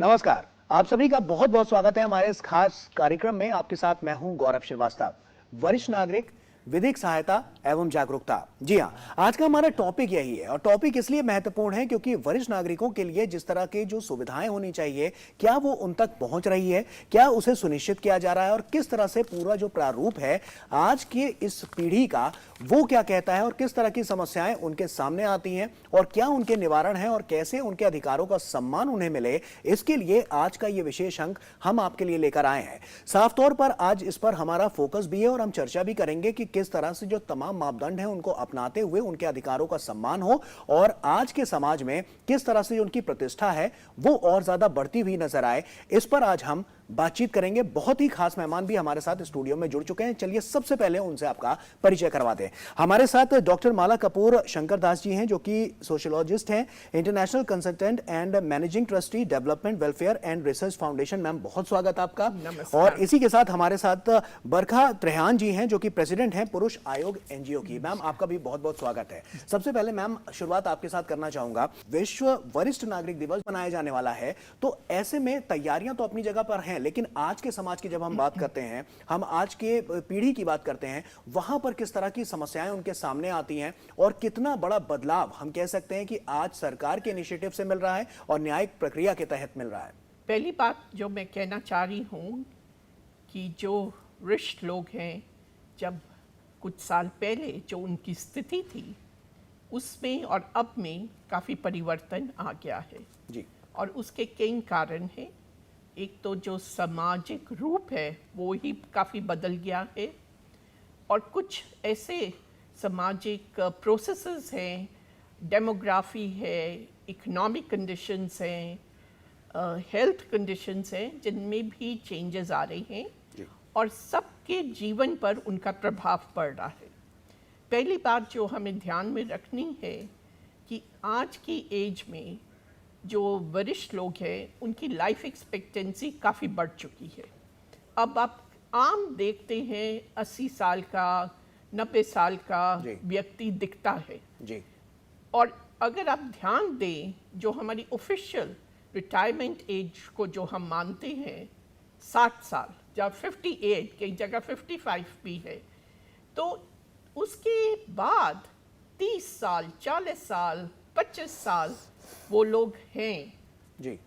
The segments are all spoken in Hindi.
नमस्कार। आप सभी का बहुत बहुत स्वागत है हमारे इस खास कार्यक्रम में। आपके साथ मैं हूं गौरव श्रीवास्तव, वरिष्ठ नागरिक, विधिक सहायता एवं जागरूकता। जी हां, आज का हमारा टॉपिक यही है और टॉपिक इसलिए महत्वपूर्ण है क्योंकि वरिष्ठ नागरिकों के लिए जिस तरह की जो सुविधाएं होनी चाहिए, क्या वो उन तक पहुंच रही है, क्या उसे सुनिश्चित किया जा रहा है और किस तरह से पूरा जो प्रारूप है आज की इस पीढ़ी का वो क्या कहता है और किस तरह की समस्याएं उनके सामने आती हैं और क्या उनके निवारण है और कैसे उनके अधिकारों का सम्मान उन्हें मिले, इसके लिए आज का ये विशेष अंक हम आपके लिए लेकर आए हैं। साफ तौर पर आज इस पर हमारा फोकस भी है और हम चर्चा भी करेंगे कि किस तरह से जो तमाम मापदंड हैं उनको अपनाते हुए उनके अधिकारों का सम्मान हो और आज के समाज में किस तरह से उनकी प्रतिष्ठा है वो और ज्यादा बढ़ती हुई नजर आए। इस पर आज हम बातचीत करेंगे। बहुत ही खास मेहमान भी हमारे साथ स्टूडियो में जुड़ चुके हैं। चलिए सबसे पहले उनसे आपका परिचय करवा दें। हमारे साथ डॉक्टर माला कपूर शंकरदास जी हैं जो कि सोशियोलॉजिस्ट हैं, international consultant and managing trustee development welfare and research foundation. Ma'am बहुत स्वागत आपका। और इसी के साथ हमारे साथ बरखा त्रेहान जी हैं जो कि प्रेसिडेंट हैं पुरुष आयोग एनजीओ की। मैम आपका भी बहुत बहुत स्वागत है। सबसे पहले मैम शुरुआत आपके साथ करना चाहूंगा। विश्व वरिष्ठ नागरिक दिवस मनाया जाने वाला है, तो ऐसे में तैयारियां तो अपनी जगह पर हैं, लेकिन आज के समाज की जब हम बात करते हैं, हम आज के पीढ़ी की बात करते हैं, वहां पर किस तरह की समस्याएं उनके सामने आती हैं और कितना बड़ा बदलाव हम कह सकते हैं कि आज सरकार के इनिशिएटिव से मिल रहा है और न्यायिक प्रक्रिया के तहत मिल रहा है। पहली बात जो मैं कहना चाह रही हूँ कि जो वरिष्ठ लोग हैं, जब कुछ साल पहले जो उनकी स्थिति थी उसमें और अब में काफ़ी परिवर्तन आ गया है जी। और उसके कई कारण हैं। एक तो जो सामाजिक रूप है वो ही काफ़ी बदल गया है और कुछ ऐसे सामाजिक प्रोसेसेस हैं, डेमोग्राफी है, इकोनॉमिक कंडीशंस हैं, हेल्थ कंडीशंस हैं जिनमें भी चेंजेस आ रहे हैं और सबके जीवन पर उनका प्रभाव पड़ रहा है। पहली बात जो हमें ध्यान में रखनी है कि आज की एज में जो वरिष्ठ लोग हैं उनकी लाइफ एक्सपेक्टेंसी काफ़ी बढ़ चुकी है। अब आप आम देखते हैं 80 साल का, 90 साल का व्यक्ति दिखता है जी। और अगर आप ध्यान दें, जो हमारी ऑफिशियल रिटायरमेंट एज को जो हम मानते हैं 60 साल, जब 58, कई जगह 55 भी है, तो उसके बाद 30 साल, 40 साल, 25 साल वो लोग हैं जी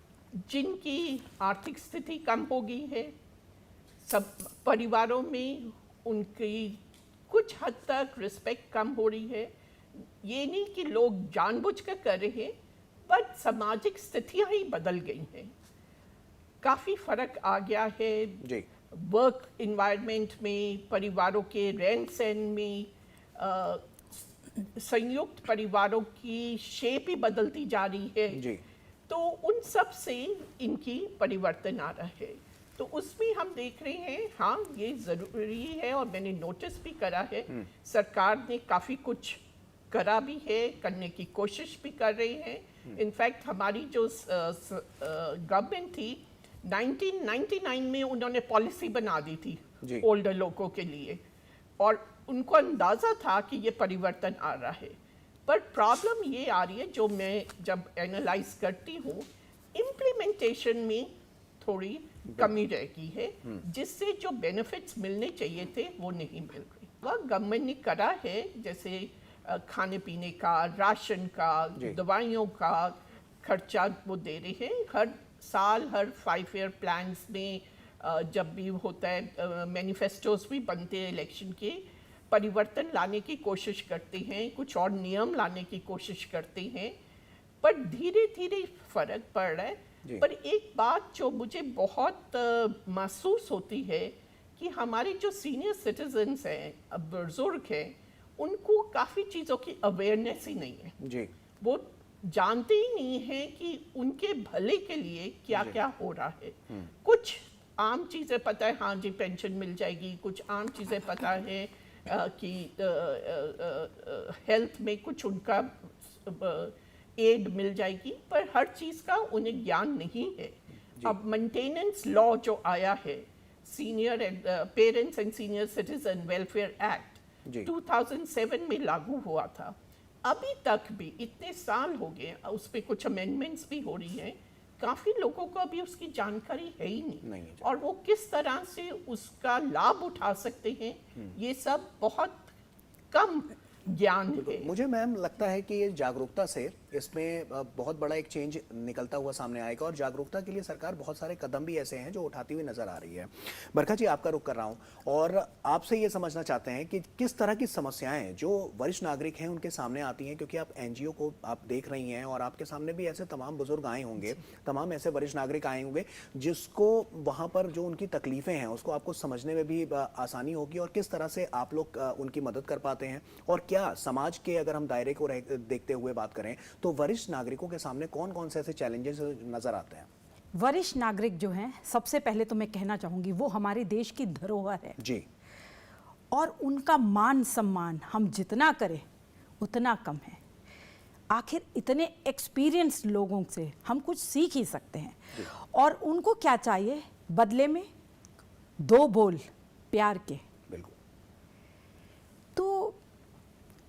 जिनकी आर्थिक स्थिति कम हो गई है। सब परिवारों में उनकी कुछ हद तक रिस्पेक्ट कम हो रही है। ये नहीं कि लोग जानबूझकर कर रहे हैं, पर सामाजिक स्थितियां ही बदल गई हैं। काफ़ी फर्क आ गया है जी। वर्क इन्वायरमेंट में, परिवारों के रहन सहन में, संयुक्त परिवारों की शेप ही बदलती जा रही है जी। तो उन सब से इनकी परिवर्तन आ रहा है। तो उसमें हम देख रहे हैं, हाँ ये ज़रूरी है और मैंने नोटिस भी करा है, सरकार ने काफ़ी कुछ करा भी है, करने की कोशिश भी कर रही है। इनफैक्ट हमारी जो गवर्नमेंट थी 1999 में उन्होंने पॉलिसी बना दी थी ओल्डर लोगों के लिए और उनको अंदाज़ा था कि ये परिवर्तन आ रहा है। पर प्रॉब्लम ये आ रही है, जो मैं जब एनालाइज करती हूँ, इम्प्लीमेंटेशन में थोड़ी कमी रह गई है, जिससे जो बेनिफिट्स मिलने चाहिए थे वो नहीं मिल रहे। वह गवर्नमेंट ने करा है, जैसे खाने पीने का, राशन का, दवाइयों का खर्चा वो दे रहे हैं। हर साल हर 5 ईयर प्लान्स में जब भी होता है, मैनिफेस्टोस भी बनते हैं इलेक्शन के, परिवर्तन लाने की कोशिश करते हैं, कुछ और नियम लाने की कोशिश करते हैं, पर धीरे धीरे फर्क पड़ रहा है। पर एक बात जो मुझे बहुत महसूस होती है कि हमारे जो सीनियर सिटीजन्स हैं, बुजुर्ग हैं, उनको काफ़ी चीज़ों की अवेयरनेस ही नहीं है जी। वो जानते ही नहीं है कि उनके भले के लिए क्या क्या हो रहा है। कुछ आम चीज़ें पता है, हाँ जी पेंशन मिल जाएगी, कुछ आम चीज़ें पता है कि हेल्थ में कुछ उनका एड मिल जाएगी, पर हर चीज़ का उन्हें ज्ञान नहीं है। अब मेंटेनेंस लॉ जो आया है, senior parents and senior citizen welfare act 2007 में लागू हुआ था। अभी तक भी इतने साल हो गए, उस पर कुछ अमेंडमेंट्स भी हो रही हैं, काफी लोगों को अभी उसकी जानकारी है ही नहीं नहीं है। और वो किस तरह से उसका लाभ उठा सकते हैं ये सब बहुत कम ज्ञान है। मुझे मैम लगता है कि ये जागरूकता से इसमें बहुत बड़ा एक चेंज निकलता हुआ सामने आएगा और जागरूकता के लिए सरकार बहुत सारे कदम भी ऐसे हैं जो उठाती हुई नजर आ रही है। बरखा जी, आपका रुख कर रहा हूं और आपसे ये समझना चाहते हैं कि किस तरह की समस्याएं जो वरिष्ठ नागरिक हैं उनके सामने आती हैं, क्योंकि आप एनजीओ को आप देख रही हैं और आपके सामने भी ऐसे तमाम बुजुर्ग आए होंगे, तमाम ऐसे वरिष्ठ नागरिक आए होंगे जिसको वहां पर जो उनकी तकलीफें हैं उसको आपको समझने में भी आसानी होगी और किस तरह से आप लोग उनकी मदद कर पाते हैं और क्या समाज के अगर हम दायरे को देखते हुए बात करें तो वरिष्ठ नागरिकों के सामने कौन कौन से ऐसे चैलेंजेस नजर आते हैं? वरिष्ठ नागरिक जो हैं, सबसे पहले तो मैं कहना चाहूंगी वो हमारे देश की धरोहर है जी। और उनका मान सम्मान हम जितना करें उतना कम है। आखिर इतने एक्सपीरियंस लोगों से हम कुछ सीख ही सकते हैं और उनको क्या चाहिए बदले में? 2 बोल प्यार के। बिल्कुल। तो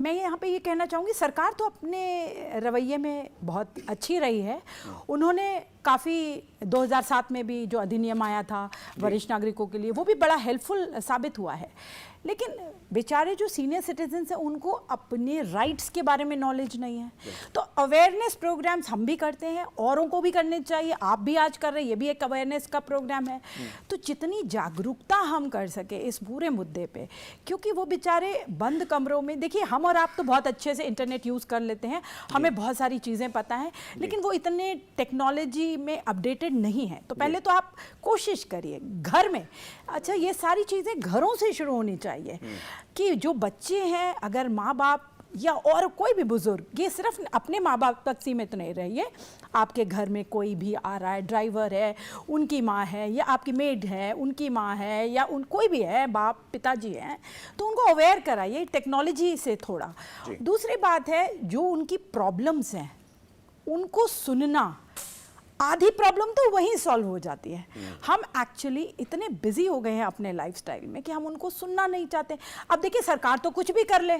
मैं यहाँ पे ये कहना चाहूँगी, सरकार तो अपने रवैये में बहुत अच्छी रही है। उन्होंने काफ़ी 2007 में भी जो अधिनियम आया था वरिष्ठ नागरिकों के लिए, वो भी बड़ा हेल्पफुल साबित हुआ है। लेकिन बेचारे जो सीनियर सिटीजन्स हैं उनको अपने राइट्स के बारे में नॉलेज नहीं है। तो अवेयरनेस प्रोग्राम्स हम भी करते हैं, औरों को भी करने चाहिए। आप भी आज कर रहे हैं, ये भी एक अवेयरनेस का प्रोग्राम है। तो जितनी जागरूकता हम कर सके इस पूरे मुद्दे पे, क्योंकि वो बेचारे बंद कमरों में, देखिए हम और आप तो बहुत अच्छे से इंटरनेट यूज़ कर लेते हैं, हमें बहुत सारी चीज़ें पता हैं, लेकिन वो इतने टेक्नोलॉजी में अपडेटेड नहीं है। तो पहले तो आप कोशिश करिए घर में, अच्छा ये सारी चीज़ें घरों से शुरू होनी चाहिए कि जो बच्चे हैं, अगर माँ बाप या और कोई भी बुजुर्ग, ये सिर्फ अपने माँ बाप तक सीमित नहीं रहिए, आपके घर में कोई भी आ रहा है, ड्राइवर है उनकी माँ है, या आपकी मेड है उनकी माँ है, या कोई भी है, बाप पिताजी हैं, तो उनको अवेयर कराइए टेक्नोलॉजी से थोड़ा। दूसरी बात है, जो उनकी प्रॉब्लम्स हैं उनको सुनना, आधी प्रॉब्लम तो वहीं सॉल्व हो जाती है। हम एक्चुअली इतने बिजी हो गए हैं अपने लाइफस्टाइल में कि हम उनको सुनना नहीं चाहते। अब देखिए सरकार तो कुछ भी कर ले,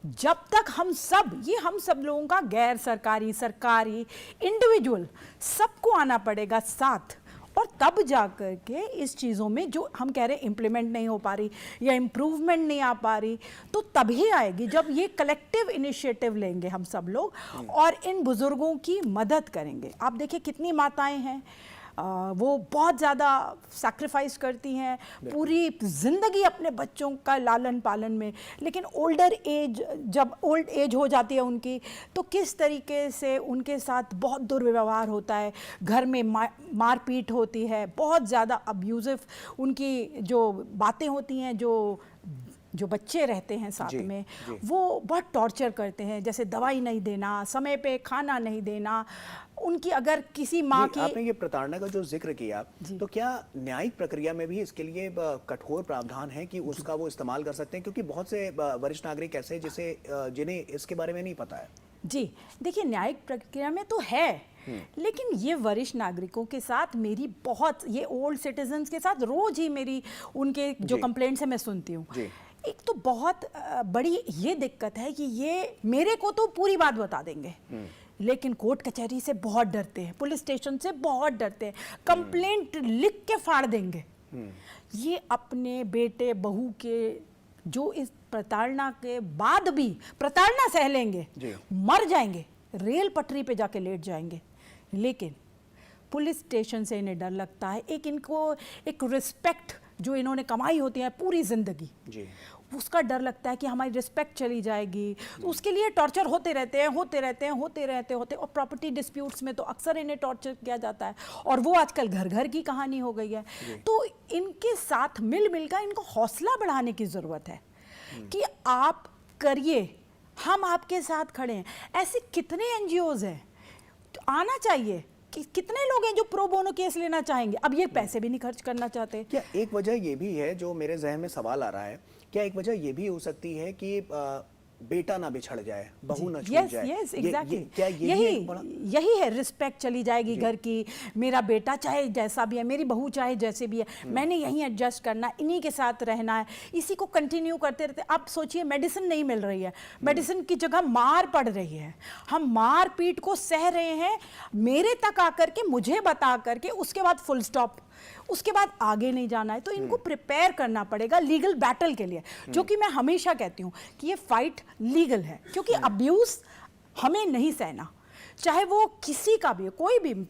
जब तक हम सब लोगों का, गैर सरकारी, सरकारी, इंडिविजुअल, सबको आना पड़ेगा साथ, और तब जाकर के इस चीज़ों में जो हम कह रहे हैं इम्प्लीमेंट नहीं हो पा रही या इम्प्रूवमेंट नहीं आ पा रही, तो तभी आएगी जब ये कलेक्टिव इनिशिएटिव लेंगे हम सब लोग और इन बुज़ुर्गों की मदद करेंगे। आप देखिए कितनी माताएं हैं, वो बहुत ज़्यादा सैक्रिफाइस करती हैं पूरी ज़िंदगी अपने बच्चों का लालन पालन में, लेकिन जब ओल्ड एज हो जाती है उनकी, तो किस तरीके से उनके साथ बहुत दुर्व्यवहार होता है, घर में मारपीट होती है, बहुत ज़्यादा अब्यूजिव उनकी जो बातें होती हैं, जो बच्चे रहते हैं साथ में, वो बहुत टॉर्चर करते हैं, जैसे दवाई नहीं देना, समय पे खाना नहीं देना, उनकी अगर किसी माँ की। आपने ये प्रताड़ना का जो जिक्र किया, तो क्या न्यायिक प्रक्रिया में भी इसके लिए कठोर प्रावधान है कि उसका वो इस्तेमाल कर सकते हैं? क्योंकि बहुत से वरिष्ठ नागरिक ऐसे जिन्हें इसके बारे में नहीं पता है। जी देखिए, न्यायिक प्रक्रिया में तो है, लेकिन ये वरिष्ठ नागरिकों के साथ मेरी ये ओल्ड सिटीजन्स के साथ रोज ही मेरी उनके जो कंप्लेंट्स है मैं सुनती हूँ। एक तो बहुत बड़ी ये दिक्कत है कि ये मेरे को तो पूरी बात बता देंगे, लेकिन कोर्ट कचहरी से बहुत डरते हैं, पुलिस स्टेशन से बहुत डरते हैं, कंप्लेंट लिख के फाड़ देंगे। ये अपने बेटे बहू के जो इस प्रताड़ना के बाद भी प्रताड़ना सह लेंगे, मर जाएंगे, रेल पटरी पे जाके लेट जाएंगे, लेकिन पुलिस स्टेशन से इन्हें डर लगता है। इनको एक रिस्पेक्ट जो इन्होंने कमाई होती है पूरी जिंदगी, उसका डर लगता है कि हमारी रिस्पेक्ट चली जाएगी, तो उसके लिए टॉर्चर होते रहते हैं। और प्रॉपर्टी डिस्प्यूट्स में तो अक्सर इन्हें टॉर्चर किया जाता है, और वो आजकल घर घर की कहानी हो गई है। तो इनके साथ मिलकर इनको हौसला बढ़ाने की ज़रूरत है कि आप करिए, हम आपके साथ खड़े हैं। ऐसे कितने एनजीओज हैं, तो आना चाहिए। कितने लोग हैं जो प्रो बोनो केस लेना चाहेंगे, अब ये पैसे भी नहीं खर्च करना चाहते। क्या एक वजह ये भी है, जो मेरे जहन में सवाल आ रहा है, क्या एक वजह ये भी हो सकती है कि बेटा ना बिछड़ जाए, बहू ना छूट यस जाए। यस ये एग्जैक्टली, क्या यही यही एक बड़ा यही है, रिस्पेक्ट चली जाएगी घर की। मेरा बेटा चाहे जैसा भी है, मेरी बहू चाहे जैसे भी है, मैंने यहीं एडजस्ट करना, इन्हीं के साथ रहना है, इसी को कंटिन्यू करते रहते। आप सोचिए मेडिसिन नहीं मिल रही है, मेडिसिन की जगह मार पड़ रही है, हम मार पीट को सह रहे हैं, मेरे तक आकर के मुझे बता करके उसके बाद फुल स्टॉप, उसके बाद आगे नहीं जाना है। तो इनको प्रिपेयर करना पड़ेगा लीगल बैटल के लिए, जो कि मैं हमेशा कहती हूं कि ये फाइट लीगल है, क्योंकि अब्यूज हमें नहीं सहना, चाहे वो किसी का भी,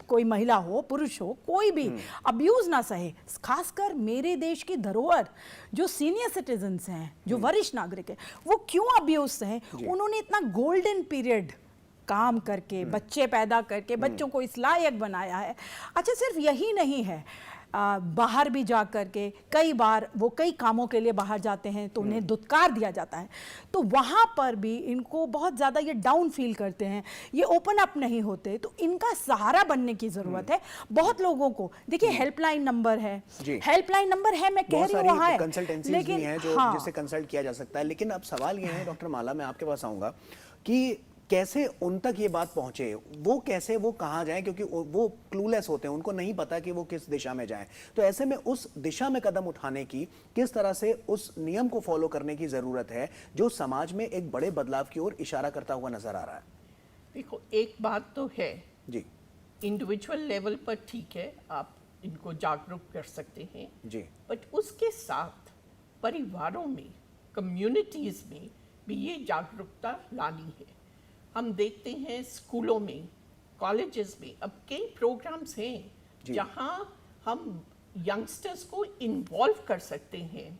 कोई महिला हो, पुरुष हो, कोई भी अब्यूज ना सहे। खासकर मेरे देश की धरोहर जो सीनियर सिटीजन्स हैं, जो वरिष्ठ नागरिक हैं, वो क्यों अब्यूज सहे? उन्होंने इतना गोल्डन पीरियड काम करके, बच्चे पैदा करके, बच्चों को इस लायक बनाया है। अच्छा, सिर्फ यही नहीं है, बाहर भी जा करके कई बार वो कई कामों के लिए बाहर जाते हैं तो उन्हें दुत्कार दिया जाता है, तो वहाँ पर भी इनको बहुत ज़्यादा ये डाउन फील करते हैं, ये ओपन अप नहीं होते। तो इनका सहारा बनने की ज़रूरत है बहुत लोगों को। देखिए हेल्पलाइन नंबर है, हेल्पलाइन नंबर है, मैं कह रही हूँ वहाँ है, कंसल्टेंसीज भी हैं जो जिससे कंसल्ट किया जा सकता है। लेकिन अब सवाल ये है डॉक्टर माला, मैं आपके पास आऊँगा कि कैसे उन तक ये बात पहुंचे, वो कहाँ जाएं, क्योंकि वो क्लूलेस होते हैं, उनको नहीं पता कि वो किस दिशा में जाएं। तो ऐसे में उस दिशा में कदम उठाने की, किस तरह से उस नियम को फॉलो करने की जरूरत है जो समाज में एक बड़े बदलाव की ओर इशारा करता हुआ नजर आ रहा है। देखो, एक बात तो है जी, इंडिविजुअल लेवल पर ठीक है, आप इनको जागरूक कर सकते हैं जी, बट उसके साथ परिवारों में, कम्युनिटीज में भी ये जागरूकता लानी है। हम देखते हैं स्कूलों में, कॉलेजेस में अब कई प्रोग्राम्स हैं जहां हम यंगस्टर्स को इन्वॉल्व कर सकते हैं,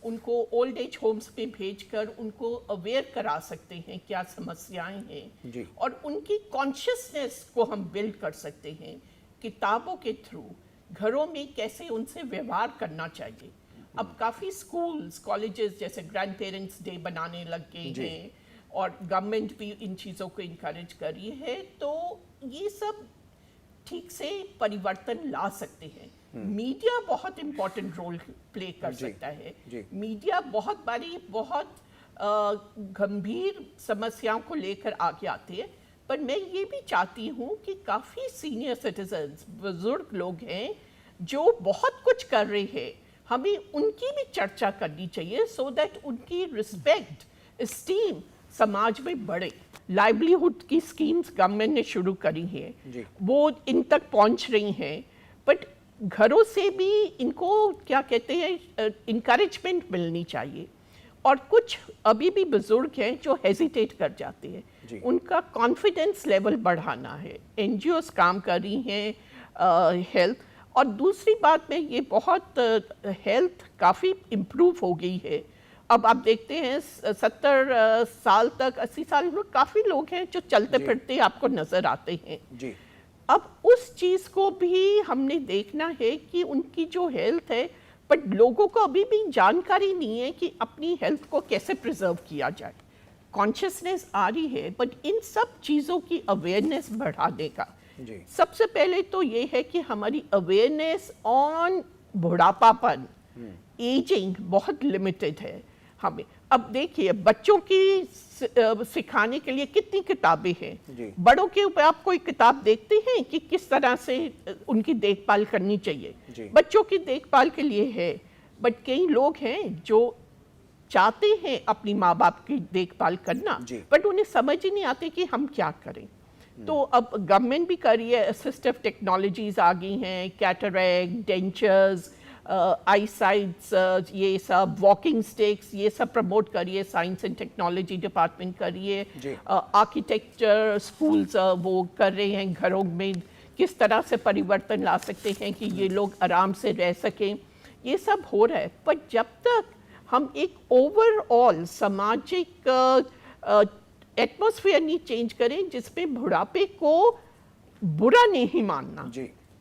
उनको ओल्ड एज होम्स पे भेजकर उनको अवेयर करा सकते हैं क्या समस्याएं हैं, और उनकी कॉन्शियसनेस को हम बिल्ड कर सकते हैं किताबों के थ्रू, घरों में कैसे उनसे व्यवहार करना चाहिए। अब काफ़ी स्कूल्स, कॉलेजेस जैसे ग्रैंड पेरेंट्स डे बनाने लग गए हैं और गवर्नमेंट भी इन चीज़ों को इनकरेज कर रही है, तो ये सब ठीक से परिवर्तन ला सकते हैं। मीडिया बहुत इम्पोर्टेंट रोल प्ले कर सकता है। मीडिया बहुत बारी बहुत गंभीर समस्याओं को लेकर आगे आते हैं, पर मैं ये भी चाहती हूँ कि काफ़ी सीनियर सिटीजन्स, बुजुर्ग लोग हैं जो बहुत कुछ कर रहे हैं, हमें उनकी भी चर्चा करनी चाहिए, सो दैट उनकी रिस्पेक्ट, एस्टीम समाज में बढ़े। लाइवलीहुड की स्कीम्स गवर्नमेंट ने शुरू करी हैं, वो इन तक पहुंच रही हैं, बट घरों से भी इनको क्या कहते हैं इनकरेजमेंट मिलनी चाहिए। और कुछ अभी भी बुजुर्ग हैं जो हेजिटेट कर जाते हैं, उनका कॉन्फिडेंस लेवल बढ़ाना है। एनजीओस काम कर रही हैं हेल्थ, और दूसरी बात में ये बहुत हेल्थ काफ़ी इम्प्रूव हो गई है। अब आप देखते हैं 70 साल तक, 80 साल में काफ़ी लोग हैं जो चलते फिरते आपको नज़र आते हैं जी। अब उस चीज़ को भी हमने देखना है कि उनकी जो हेल्थ है, बट लोगों को अभी भी जानकारी नहीं है कि अपनी हेल्थ को कैसे प्रिजर्व किया जाए। कॉन्शियसनेस आ रही है, बट इन सब चीज़ों की अवेयरनेस बढ़ाने का सबसे पहले तो ये है कि हमारी अवेयरनेस ऑन बुढ़ापापन, एजिंग बहुत लिमिटेड है हमें। अब देखिए बच्चों की सिखाने के लिए कितनी किताबें हैं, बड़ों के ऊपर आप कोई किताब देखते हैं कि किस तरह से उनकी देखभाल करनी चाहिए? बच्चों की देखभाल के लिए है, बट कई लोग हैं जो चाहते हैं अपनी माँ बाप की देखभाल करना, बट उन्हें समझ ही नहीं आते कि हम क्या करें। तो अब गवर्नमेंट भी कर रही है, असिस्टिव टेक्नोलॉजीज आ गई हैं, कैटरैक्ट, डेंचर्स, आई साइट्स, ये सब वॉकिंग स्टिक्स, ये सब प्रमोट करिए, साइंस एंड टेक्नोलॉजी डिपार्टमेंट करिए, आर्किटेक्चर स्कूल्स वो कर रहे हैं, घरों में किस तरह से परिवर्तन ला सकते हैं कि ये लोग आराम से रह सकें, ये सब हो रहा है। पर जब तक हम एक ओवरऑल सामाजिक एटमॉस्फेयर नहीं चेंज करें जिसमें बुढ़ापे को बुरा नहीं मानना,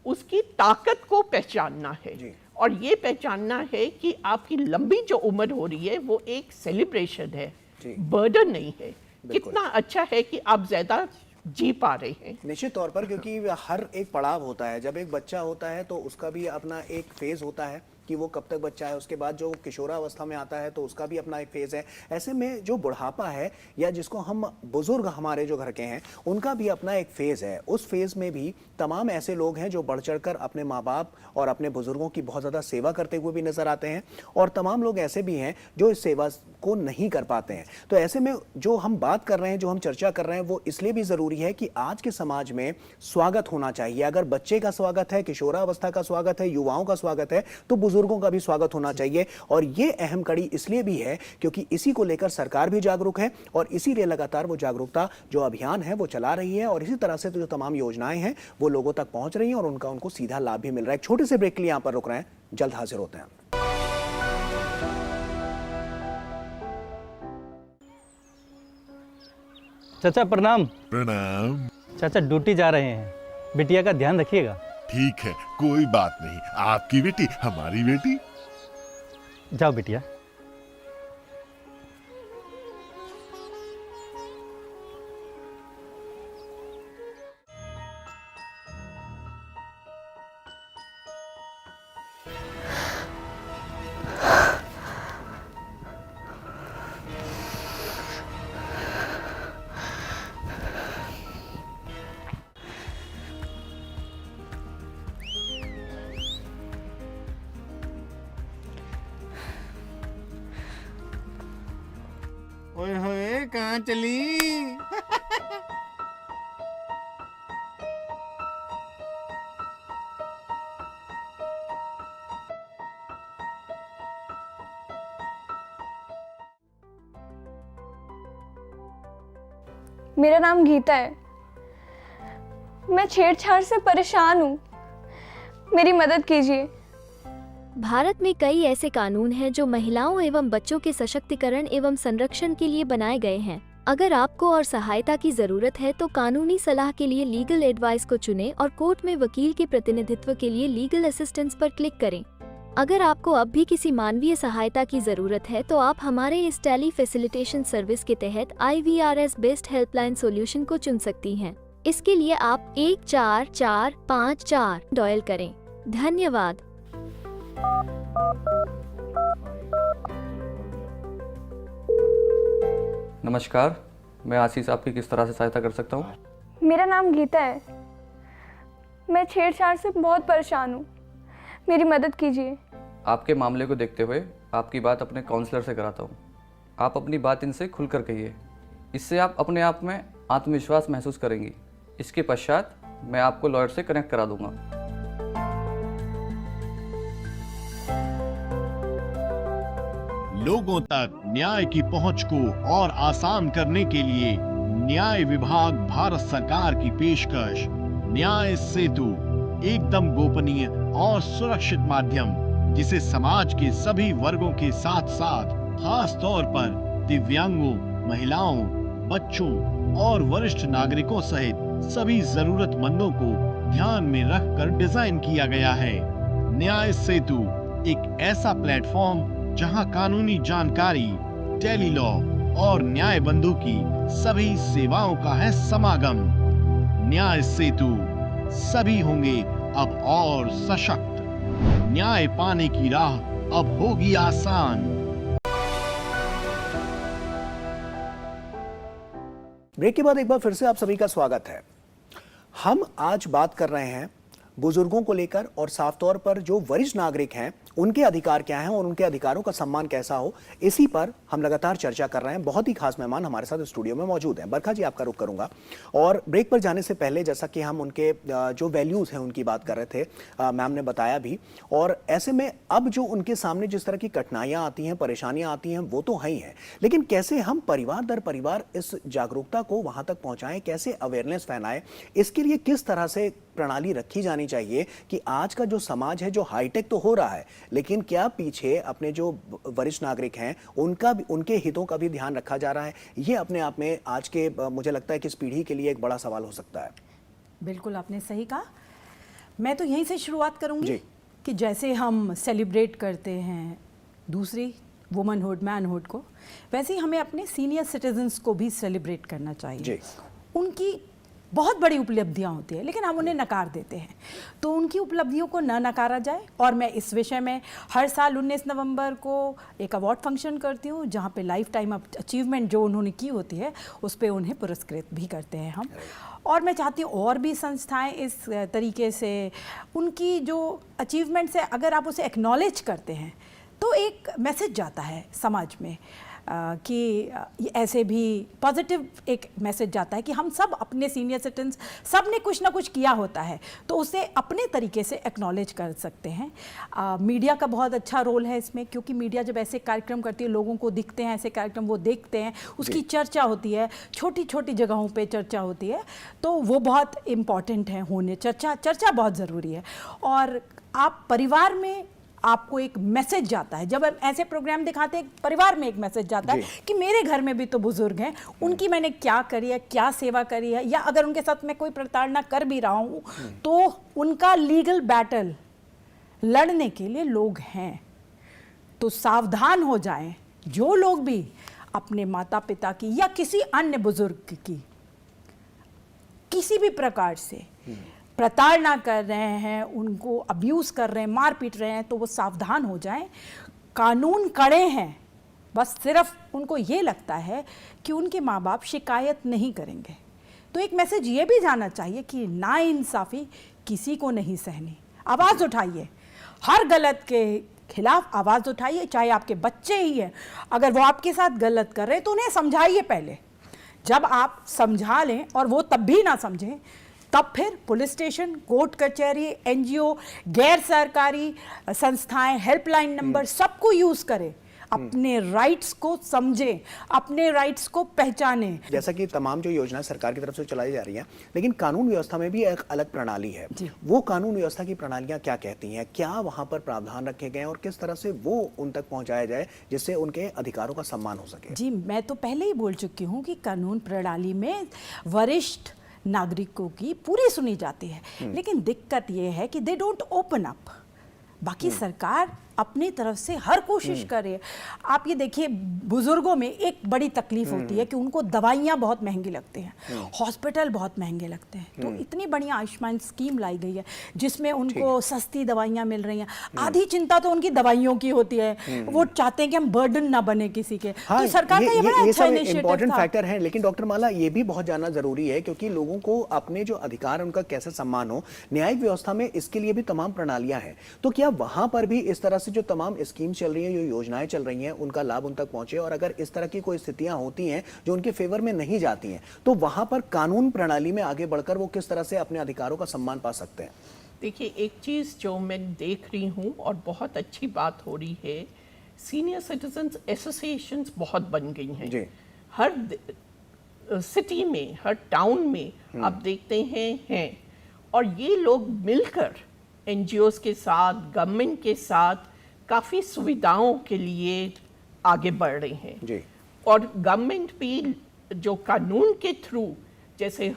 उसकी ताकत को पहचानना है, और ये पहचानना है कि आपकी लंबी जो उम्र हो रही है वो एक सेलिब्रेशन है, बर्डन नहीं है। कितना अच्छा है कि आप ज्यादा जी पा रहे हैं। निश्चित तौर पर, क्योंकि हर एक पड़ाव होता है, जब एक बच्चा होता है तो उसका भी अपना एक फेज होता है, कि वो कब तक बच्चा है, उसके बाद जो किशोरावस्था में आता है तो उसका भी अपना एक फेज़ है। ऐसे में जो बुढ़ापा है या जिसको हम बुजुर्ग हमारे जो घर के हैं उनका भी अपना एक फेज़ है। उस फेज़ में भी तमाम ऐसे लोग हैं जो बढ़ चढ़कर अपने माँ बाप और अपने बुजुर्गों की बहुत ज़्यादा सेवा करते हुए भी नजर आते हैं, और तमाम लोग ऐसे भी हैं जो इस सेवा को नहीं कर पाते हैं। तो ऐसे में जो हम बात कर रहे हैं, जो हम चर्चा कर रहे हैं, वो इसलिए भी ज़रूरी है कि आज के समाज में स्वागत होना चाहिए। अगर बच्चे का स्वागत है, किशोरावस्था का स्वागत है, युवाओं का स्वागत है, तो बुजुर्गों का भी स्वागत होना चाहिए। और ये अहम कड़ी इसलिए भी है क्योंकि इसी को लेकर सरकार भी जागरूक है और इसीलिए लगातार वो जागरूकता जो अभियान है वो चला रही है, और इसी तरह से तो जो तमाम योजनाएं हैं वो लोगों तक पहुंच रही हैं और उनको सीधा लाभ भी मिल रहा है। एक छोटे से ब्रेक के लिए यहां पर रुक रहे हैं, जल्द हाजिर होते हैं। चाचा प्रणाम। प्रणाम। चाचा ड्यूटी जा रहे हैं, बिटिया का ध्यान रखिएगा। ठीक है, कोई बात नहीं। आपकी बेटी हमारी बेटी। जाओ बिटिया। ओए होए कहाँ चली? मेरा नाम गीता है। मैं छेड़छाड़ से परेशान हूँ, मेरी मदद कीजिए। भारत में कई ऐसे कानून हैं जो महिलाओं एवं बच्चों के सशक्तिकरण एवं संरक्षण के लिए बनाए गए हैं। अगर आपको और सहायता की जरूरत है तो कानूनी सलाह के लिए लीगल एडवाइस को चुनें और कोर्ट में वकील के प्रतिनिधित्व के लिए लीगल असिस्टेंस पर क्लिक करें। अगर आपको अब भी किसी मानवीय सहायता की जरूरत है तो आप हमारे इस टेली फैसिलिटेशन सर्विस के तहत IVRS बेस्ड हेल्पलाइन सॉल्यूशन को चुन सकती हैं। इसके लिए आप 14454 डायल करें। धन्यवाद। नमस्कार, मैं आशीष आपकी किस तरह से सहायता कर सकता हूँ? मेरा नाम गीता है। मैं छेड़छाड़ से बहुत परेशान हूँ, मेरी मदद कीजिए। आपके मामले को देखते हुए आपकी बात अपने काउंसलर से कराता हूँ। आप अपनी बात इनसे खुलकर कहिए, इससे आप अपने आप में आत्मविश्वास महसूस करेंगी। इसके पश्चात मैं आपको लॉयर से कनेक्ट करा दूंगा। लोगों तक न्याय की पहुंच को और आसान करने के लिए न्याय विभाग भारत सरकार की पेशकश न्याय सेतु, एकदम गोपनीय और सुरक्षित माध्यम जिसे समाज के सभी वर्गों के साथ साथ खास तौर पर दिव्यांगों, महिलाओं, बच्चों और वरिष्ठ नागरिकों सहित सभी जरूरतमंदों को ध्यान में रखकर डिजाइन किया गया है। न्याय सेतु एक ऐसा प्लेटफॉर्म जहां कानूनी जानकारी, टेली लॉ और न्याय बंधु की सभी सेवाओं का है समागम। न्याय सेतु, सभी होंगे अब और सशक्त। न्याय पाने की राह अब होगी आसान। ब्रेक के बाद एक बार फिर से आप सभी का स्वागत है। हम आज बात कर रहे हैं बुजुर्गों को लेकर, और साफ तौर पर जो वरिष्ठ नागरिक हैं उनके अधिकार क्या हैं और उनके अधिकारों का सम्मान कैसा हो, इसी पर हम लगातार चर्चा कर रहे हैं। बहुत ही खास मेहमान हमारे साथ स्टूडियो में मौजूद हैं। बरखा जी, आपका रुख करूंगा। और ब्रेक पर जाने से पहले जैसा कि हम उनके जो वैल्यूज़ हैं उनकी बात कर रहे थे, मैम ने बताया भी, और ऐसे में अब जो उनके सामने जिस तरह की कठिनाइयाँ आती हैं, परेशानियाँ आती हैं, वो तो है ही हैं, लेकिन कैसे हम परिवार दर परिवार इस जागरूकता को वहाँ तक पहुँचाएँ, कैसे अवेयरनेस फैलाएँ, इसके लिए किस तरह से प्रणाली रखी जानी चाहिए कि आज का जो समाज है जो हाईटेक तो हो रहा है, लेकिन क्या पीछे अपने जो वरिष्ठ नागरिक हैं उनके हितों का भी ध्यान रखा जा रहा है। ये अपने आप में आज के मुझे लगता है कि इस पीढ़ी के लिए एक बड़ा सवाल हो सकता है। बिल्कुल आपने सही कहा। मैं तो यहीं से शुरुआत करूंगी कि जैसे हम सेलिब्रेट करते हैं दूसरी वुमनहुड, मैनहुड को, वैसे ही हमें अपने सीनियर सिटीजन्स को भी सेलिब्रेट करना चाहिए। उनकी बहुत बड़ी उपलब्धियां होती है, लेकिन हम उन्हें नकार देते हैं। तो उनकी उपलब्धियों को न नकारा जाए। और मैं इस विषय में हर साल 19 नवंबर को एक अवार्ड फंक्शन करती हूँ, जहाँ पे लाइफ टाइम अचीवमेंट जो उन्होंने की होती है उस पर उन्हें पुरस्कृत भी करते हैं हम। और मैं चाहती हूँ और भी संस्थाएं इस तरीके से उनकी जो अचीवमेंट्स है, अगर आप उसे एक्नॉलेज करते हैं तो एक मैसेज जाता है समाज में कि ऐसे भी पॉजिटिव एक मैसेज जाता है कि हम सब अपने सीनियर सिटीजन्स सब ने कुछ ना कुछ किया होता है, तो उसे अपने तरीके से एक्नॉलेज कर सकते हैं। मीडिया का बहुत अच्छा रोल है इसमें, क्योंकि मीडिया जब ऐसे कार्यक्रम करती है, लोगों को दिखते हैं ऐसे कार्यक्रम, वो देखते हैं, उसकी चर्चा होती है, छोटी छोटी जगहों पे चर्चा होती है, तो वो बहुत इम्पॉर्टेंट है होने, चर्चा बहुत ज़रूरी है। और आप परिवार में आपको एक मैसेज जाता है, जब हम ऐसे प्रोग्राम दिखाते हैं परिवार में एक मैसेज जाता है कि मेरे घर में भी तो बुजुर्ग हैं, उनकी मैंने क्या करी है, क्या सेवा करी है, या अगर उनके साथ मैं कोई प्रताड़ना कर भी रहा हूँ तो उनका लीगल बैटल लड़ने के लिए लोग हैं। तो सावधान हो जाएं जो लोग भी अपने माता पिता की या किसी अन्य बुजुर्ग की किसी भी प्रकार से प्रताड़ना कर रहे हैं, उनको अब्यूज़ कर रहे हैं, मार पीट रहे हैं, तो वो सावधान हो जाएं। कानून कड़े हैं, बस सिर्फ उनको ये लगता है कि उनके माँ बाप शिकायत नहीं करेंगे। तो एक मैसेज ये भी जाना चाहिए कि नाइंसाफ़ी किसी को नहीं सहनी। आवाज़ उठाइए, हर गलत के खिलाफ आवाज़ उठाइए, चाहे आपके बच्चे ही हैं, अगर वो आपके साथ गलत कर रहे हैं तो उन्हें समझाइए पहले। जब आप समझा लें और वो तब भी ना समझें, तब फिर पुलिस स्टेशन, कोर्ट कचहरी, एनजीओ, गैर सरकारी संस्थाएं, हेल्पलाइन नंबर सबको यूज़ करें, अपने राइट्स को समझें, अपने राइट्स को पहचानें। जैसा कि तमाम जो योजना सरकार की तरफ से चलाई जा रही हैं, लेकिन कानून व्यवस्था में भी एक अलग प्रणाली है। वो कानून व्यवस्था की प्रणालियां क्या कहती हैं, क्या वहां पर प्रावधान रखे गए हैं और किस तरह से वो उन तक पहुंचाया जाए जिससे उनके अधिकारों का सम्मान हो सके? जी, मैं तो पहले ही बोल चुकी हूँ कि कानून प्रणाली में वरिष्ठ नागरिकों की पूरी सुनी जाती है, लेकिन दिक्कत ये है कि दे डोंट ओपन अप। बाकी सरकार अपनी तरफ से हर कोशिश कर रही है। आप ये देखिए, बुजुर्गों में एक बड़ी तकलीफ होती है कि उनको दवाइयाँ बहुत महंगी लगती हैं, हॉस्पिटल बहुत महंगे लगते हैं। तो इतनी बढ़िया आयुष्मान स्कीम लाई गई है जिसमें उनको सस्ती दवाइयाँ मिल रही हैं। आधी चिंता तो उनकी दवाइयों की होती है, वो चाहते हैं कि हम बर्डन ना बने किसी के। हाँ, तो सरकार का ये बड़ा अच्छा इनिशिएटिव इंपॉर्टेंट था। फैक्टर है। लेकिन डॉक्टर माला, ये भी बहुत जानना जरूरी है, क्योंकि लोगों को अपने जो अधिकार उनका कैसे सम्मान हो, न्यायिक व्यवस्था में इसके लिए भी तमाम प्रणालियां हैं। तो क्या वहां पर भी इस तरह से जो तमाम स्कीम चल रही हैं, जो योजनाएं चल रही हैं, उनका लाभ उन तक पहुंचे? और अगर इस तरह की कोई स्थितियां होती हैं जो उनके फेवर में नहीं जाती हैं, तो वहां पर कानून प्रणाली में आगे बढ़कर वो किस तरह से अपने अधिकारों का सम्मान पा सकते हैं? देखिए, एक चीज़ जो मैं देख रही हूँ और बहुत अच्छी बात हो रही है, सीनियर सिटीजन्स एसोसिएशंस बहुत बन गई हैं जी। हर सिटी में, हर टाउन में आप देखते हैं। और ये लोग मिलकर एनजीओस के साथ, गवर्नमेंट के साथ काफ़ी सुविधाओं के लिए आगे बढ़ रहे हैं जी। और गवर्नमेंट भी जो कानून के थ्रू, जैसे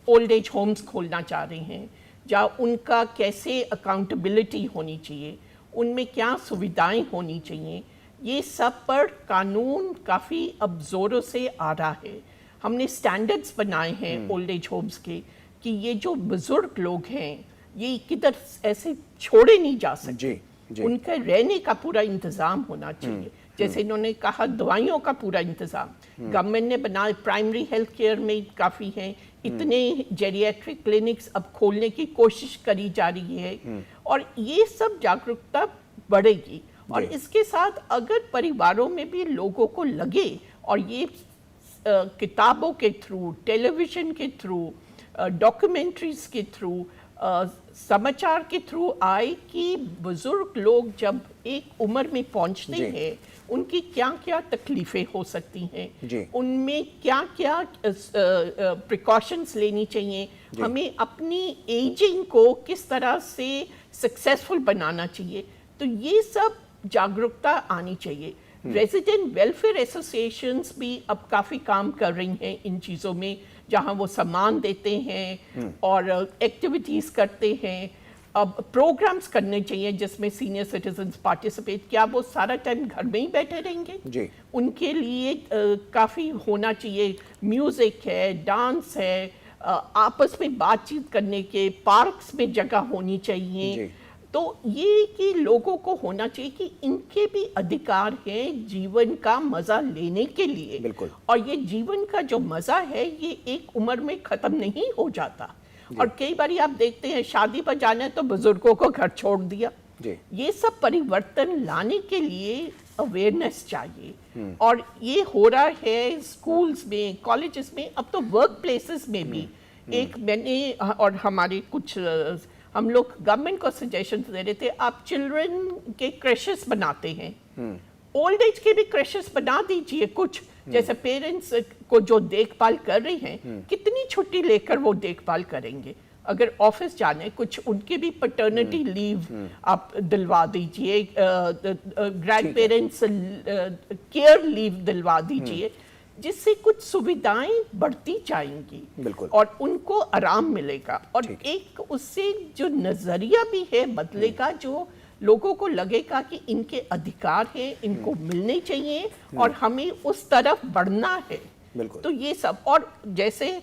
ओल्ड एज होम्स खोलना चाह रहे हैं, जहाँ उनका कैसे अकाउंटेबिलिटी होनी चाहिए, उनमें क्या सुविधाएं होनी चाहिए, ये सब पर कानून काफ़ी अब ज़ोरों से आ रहा है। हमने स्टैंडर्ड्स बनाए हैं ओल्ड एज होम्स के कि ये जो बुज़ुर्ग लोग हैं ये किधर ऐसे छोड़े नहीं जा सकते। जी। उनका रहने का पूरा इंतज़ाम होना चाहिए। जैसे इन्होंने कहा, दवाइयों का पूरा इंतज़ाम गवर्नमेंट ने बनाया, प्राइमरी हेल्थ केयर में काफ़ी हैं, इतने जेरियाट्रिक क्लिनिक्स अब खोलने की कोशिश करी जा रही है और ये सब जागरूकता बढ़ेगी। और इसके साथ अगर परिवारों में भी लोगों को लगे और ये किताबों के थ्रू, टेलीविज़न के थ्रू, डॉक्यूमेंट्रीज के थ्रू, समाचार के थ्रू आए कि बुजुर्ग लोग जब एक उम्र में पहुंचते हैं उनकी क्या क्या तकलीफ़ें हो सकती हैं, उनमें क्या क्या प्रिकॉशंस लेनी चाहिए, हमें अपनी एजिंग को किस तरह से सक्सेसफुल बनाना चाहिए, तो ये सब जागरूकता आनी चाहिए। रेजिडेंट वेलफेयर एसोसिएशंस भी अब काफ़ी काम कर रही हैं इन चीज़ों में, जहाँ वो सामान देते हैं और एक्टिविटीज़ करते हैं। अब प्रोग्राम्स करने चाहिए जिसमें सीनियर सिटीजन्स पार्टिसिपेट। क्या वो सारा टाइम घर में ही बैठे रहेंगे? जी। उनके लिए काफ़ी होना चाहिए, म्यूज़िक है, डांस है, आपस में बातचीत करने के, पार्क्स में जगह होनी जी। चाहिए। तो ये कि लोगों को होना चाहिए कि इनके भी अधिकार हैं जीवन का मजा लेने के लिए। बिल्कुल। और ये जीवन का जो मजा है ये एक उम्र में खत्म नहीं हो जाता। और कई बार आप देखते हैं शादी पर जाना है तो बुजुर्गों को घर छोड़ दिया। जी। ये सब परिवर्तन लाने के लिए अवेयरनेस चाहिए। और ये हो रहा है स्कूल्स में, कॉलेजेस में, अब तो वर्क प्लेसेस में भी। एक मैंने और हमारे कुछ हम लोग गवर्नमेंट को सजेशन दे रहे थे, आप चिल्ड्रन के क्रेशेस बनाते हैं, ओल्ड एज के भी क्रेशेस बना दीजिए कुछ। जैसे पेरेंट्स को जो देखभाल कर रहे हैं, कितनी छुट्टी लेकर वो देखभाल करेंगे। अगर ऑफिस जाने कुछ उनके भी पैटर्निटी लीव आप दिलवा दीजिए, ग्रैंड पेरेंट्स केयर लीव दिलवा दीजिए, जिससे कुछ सुविधाएं बढ़ती जाएंगी। बिल्कुल। और उनको आराम मिलेगा। और एक उससे जो नजरिया भी है बदलेगा, जो लोगों को लगेगा कि इनके अधिकार हैं, इनको मिलने चाहिए और हमें उस तरफ बढ़ना है। बिल्कुल। तो ये सब, और जैसे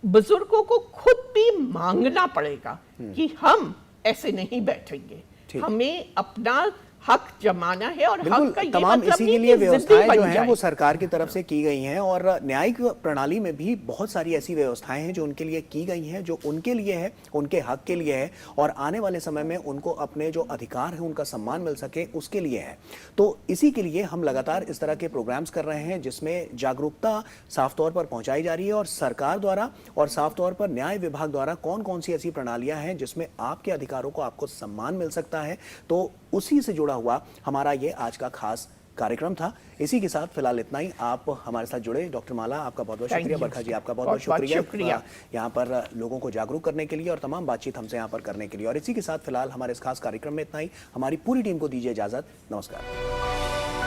बुजुर्गों को खुद भी मांगना पड़ेगा कि हम ऐसे नहीं बैठेंगे, हमें अपना हक जमाना है। और हक का ये तमाम मतलब इसी नहीं के लिए कि जिद्दी व्यवस्थाएं बन जो हैं जाए। वो सरकार की तरफ से की गई हैं और न्यायिक प्रणाली में भी बहुत सारी ऐसी व्यवस्थाएं हैं जो उनके लिए की गई हैं, जो उनके लिए है, उनके हक के लिए है और आने वाले समय में उनको अपने जो अधिकार है उनका सम्मान मिल सके उसके लिए है। तो इसी के लिए हम लगातार इस तरह के प्रोग्राम्स कर रहे हैं जिसमें जागरूकता साफ तौर पर पहुंचाई जा रही है और सरकार द्वारा और साफ तौर पर न्याय विभाग द्वारा कौन कौन सी ऐसी प्रणालियां हैं जिसमें आपके अधिकारों को आपको सम्मान मिल सकता है। तो उसी से जुड़ा हुआ हमारा ये आज का खास कार्यक्रम था। इसी के साथ फिलहाल इतना ही। आप हमारे साथ जुड़े, डॉक्टर माला आपका बहुत बहुत Thank शुक्रिया, you. बरखा जी आपका बहुत बहुत बहुत-बहुत शुक्रिया शुक्रिया। यहाँ पर लोगों को जागरूक करने के लिए और तमाम बातचीत हमसे यहाँ पर करने के लिए। और इसी के साथ फिलहाल हमारे इस खास कार्यक्रम में इतना ही। हमारी पूरी टीम को दीजिए इजाजत। नमस्कार।